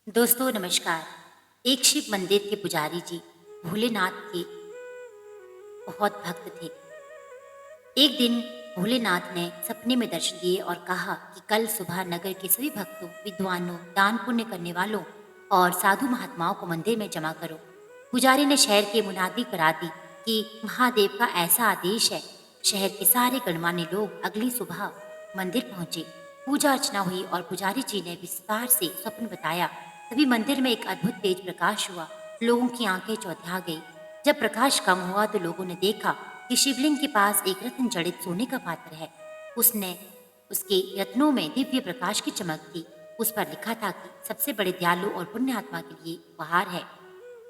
दोस्तों नमस्कार। एक शिव मंदिर के पुजारी जी भोलेनाथ के बहुत भक्त थे। एक दिन भोलेनाथ ने सपने में दर्शन दिए और कहा कि कल सुबह नगर के सभी भक्तों, विद्वानों, दान पुण्य करने वालों और साधु महात्माओं को मंदिर में जमा करो। पुजारी ने शहर के मुनादी करा दी कि महादेव का ऐसा आदेश है। शहर के सारे गणमान्य लोग अगली सुबह मंदिर पहुंचे। पूजा अर्चना हुई और पुजारी जी ने विस्तार से स्वप्न बताया। तभी मंदिर में एक अद्भुत तेज प्रकाश हुआ। लोगों की आंखें चौंधिया गई। जब प्रकाश कम हुआ तो लोगों ने देखा कि शिवलिंग के पास एक रत्न जड़ित सोने का पात्र है। उसने उसके रत्नों में दिव्य प्रकाश की चमक थी। उस पर लिखा था कि सबसे बड़े दयालु और पुण्य आत्मा के लिए उपहार है।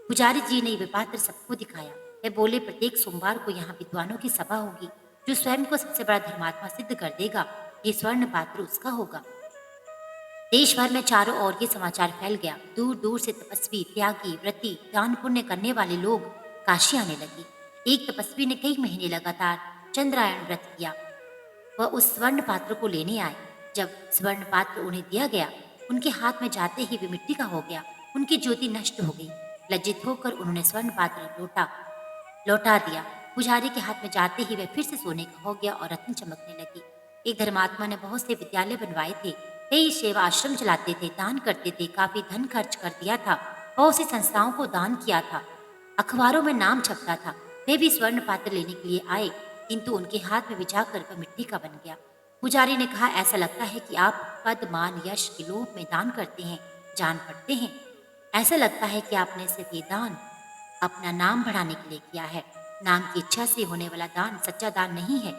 पुजारी जी ने ये पात्र सबको दिखाया। वे बोले, प्रत्येक सोमवार को यहाँ विद्वानों की सभा होगी। जो स्वयं को सबसे बड़ा धर्मात्मा सिद्ध कर देगा, ये स्वर्ण पात्र उसका होगा। देश भर में चारों ओर ये समाचार फैल गया। दूर दूर से तपस्वी, त्यागी, व्रती, दान पुण्य करने वाले लोग काशी आने लगे। एक तपस्वी ने कई महीने लगातार चंद्रायण व्रत किया। वह उस स्वर्ण पात्र को लेने आए। जब स्वर्ण पात्र उन्हें दिया गया, उनके हाथ में जाते ही वे मिट्टी का हो गया। उनकी ज्योति नष्ट हो गई। लज्जित होकर उन्होंने स्वर्ण पात्र लौटा दिया। पुजारी के हाथ में जाते ही वह फिर से सोने का हो गया और रत्न चमकने लगी। एक धर्मात्मा ने बहुत से विद्यालय बनवाए थे, कई सेवा आश्रम चलाते थे, दान करते थे, काफी धन खर्च कर दिया था, बहुत सी संस्थाओं को दान किया था, अखबारों में नाम छपता था। वे भी स्वर्ण पात्र लेने के लिए आए, किंतु उनके हाथ में विझाकर वह मिट्टी का बन गया। पुजारी ने कहा, ऐसा लगता है कि आप पद, मान, यश के लोभ में दान करते हैं, जान पड़ते हैं। ऐसा लगता है कि आपने सिर्फ ये दान अपना नाम बढ़ाने के लिए किया है। नाम की इच्छा से होने वाला दान सच्चा दान नहीं है।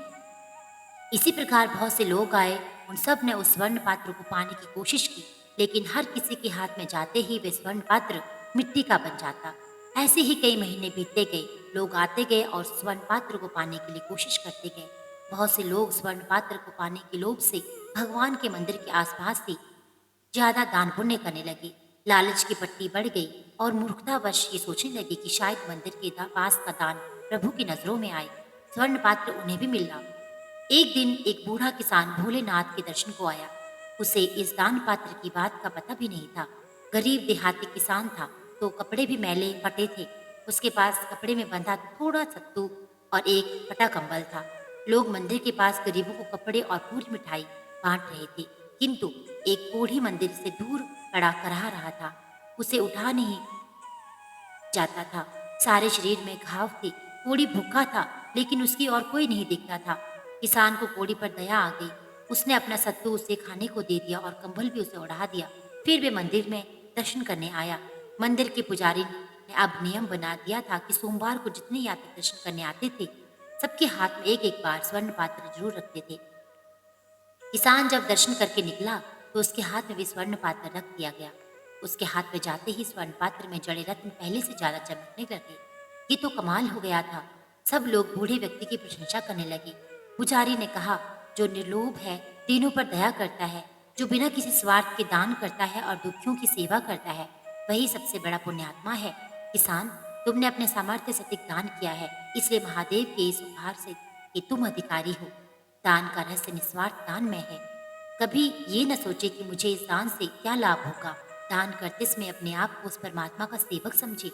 इसी प्रकार बहुत से लोग आए। उन सब ने उस स्वर्ण पात्र को पाने की कोशिश की, लेकिन हर किसी के हाथ में जाते ही वे स्वर्ण पात्र मिट्टी का बन जाता। ऐसे ही कई महीने बीतते गए। लोग आते गए और स्वर्ण पात्र को पाने के लिए कोशिश करते गए। बहुत से लोग स्वर्ण पात्र को पाने के लोभ से भगवान के मंदिर के आसपास से ज्यादा दान पुण्य करने लगे। लालच की पट्टी बढ़ गई और मूर्खतावश ये सोचने लगे कि शायद मंदिर के पास का दान प्रभु की नजरों में आए, स्वर्ण पात्र उन्हें भी मिल रहा। एक दिन एक बूढ़ा किसान भोलेनाथ के दर्शन को आया। उसे इस दान पात्र की बात का पता भी नहीं था। गरीब देहाती किसान था, तो कपड़े भी मैले फटे थे। उसके पास कपड़े में बंधा थोड़ा सत्तू और एक फटा कंबल था। लोग मंदिर के पास गरीबों को कपड़े और पूरी मिठाई बांट रहे थे, किंतु एक बूढ़ी मंदिर से दूर खड़ा कराह रहा था। उसे उठा नहीं जाता था। सारे शरीर में घाव थे। कोढ़ी भूखा था, लेकिन उसकी और कोई नहीं दिखता था। किसान को कोढ़ी पर दया आ गई। उसने अपना सत्तू उसे खाने को दे दिया और कंबल भी उसे ओढ़ा दिया। फिर वे मंदिर में दर्शन करने आया। मंदिर के पुजारी ने अब नियम बना दिया था कि सोमवार को जितने यात्री दर्शन करने आते थे, सबके हाथ में एक एक बार स्वर्ण पात्र जरूर रखते थे। किसान जब दर्शन करके निकला तो उसके हाथ में भी स्वर्ण पात्र रख दिया गया। उसके हाथ में जाते ही स्वर्ण पात्र में जड़े रत्न पहले से ज्यादा चमकने लगे। ये तो कमाल हो गया था। सब लोग बूढ़े व्यक्ति की प्रशंसा करने लगे। पुजारी ने कहा, जो निर्लोभ है, दीनों पर दया करता है, जो बिना किसी स्वार्थ के दान करता है और दुखियों की सेवा करता है, वही सबसे बड़ा पुण्यात्मा है। किसान, तुमने अपने सामर्थ्य से अधिक दान किया है, इसलिए महादेव के इस उपहार से कि तुम अधिकारी हो। दान का रहस्य निस्वार्थ दान में है। कभी ये न सोचे कि मुझे इस दान से क्या लाभ होगा। दान करते समय अपने आप को उस परमात्मा का सेवक समझे।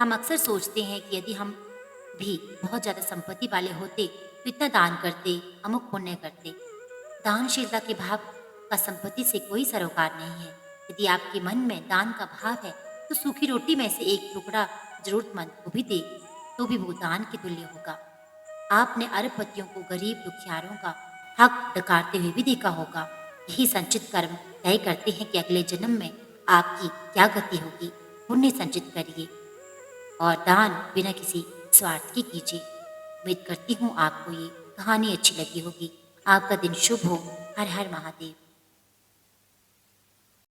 हम अक्सर सोचते हैं कि यदि हम भी बहुत ज्यादा संपत्ति वाले होते तो इतना दान करते, अमुक पुण्य करते। दानशीलता के भाव का संपत्ति से कोई सरोकार नहीं है। यदि आपके मन में दान का भाव है तो सूखी रोटी में से एक टुकड़ा जरूरतमंद को भी दे, तो भी वो दान के तुल्य होगा। आपने अरबपतियों को गरीब दुखियारों का हक डकारते हुए भी देखा होगा। यही संचित कर्म तय करते हैं कि अगले जन्म में आपकी क्या गति होगी। पुण्य संचित करिए और दान बिना किसी स्वार्थ के कीजिए। उम्मीद करती हूँ आपको ये कहानी अच्छी लगी होगी। आपका दिन शुभ हो। हर हर महादेव।